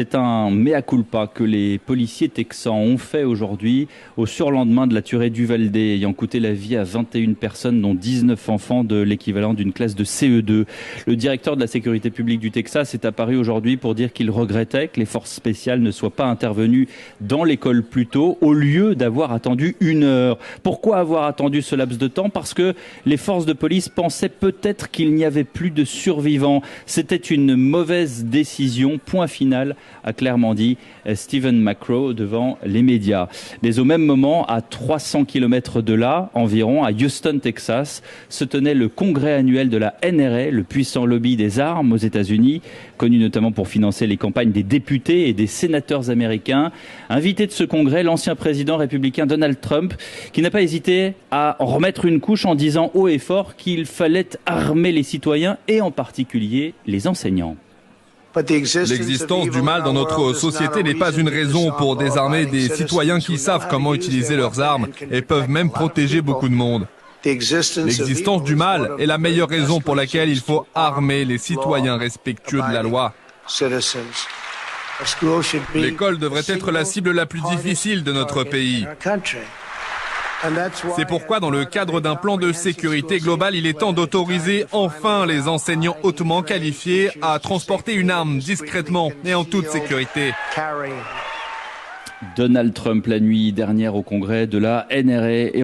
C'est un mea culpa que les policiers texans ont fait aujourd'hui au surlendemain de la tuerie d'Uvalde ayant coûté la vie à 21 personnes dont 19 enfants de l'équivalent d'une classe de CE2. Le directeur de la sécurité publique du Texas est apparu aujourd'hui pour dire qu'il regrettait que les forces spéciales ne soient pas intervenues dans l'école plus tôt au lieu d'avoir attendu 1 heure. Pourquoi avoir attendu ce laps de temps? Parce que les forces de police pensaient peut-être qu'il n'y avait plus de survivants. C'était une mauvaise décision, point final, a clairement dit Stephen McCrow devant les médias. Mais au même moment, à 300 km de là, environ, à Houston, Texas, se tenait le congrès annuel de la NRA, le puissant lobby des armes aux États-Unis, connu notamment pour financer les campagnes des députés et des sénateurs américains. Invité de ce congrès, l'ancien président républicain Donald Trump, qui n'a pas hésité à en remettre une couche en disant haut et fort qu'il fallait armer les citoyens et en particulier les enseignants. L'existence du mal dans notre société n'est pas une raison pour désarmer des citoyens qui savent comment utiliser leurs armes et peuvent même protéger beaucoup de monde. L'existence du mal est la meilleure raison pour laquelle il faut armer les citoyens respectueux de la loi. L'école devrait être la cible la plus difficile de notre pays. C'est pourquoi, dans le cadre d'un plan de sécurité global, il est temps d'autoriser enfin les enseignants hautement qualifiés à transporter une arme discrètement et en toute sécurité. Donald Trump la nuit dernière au congrès de la NRA.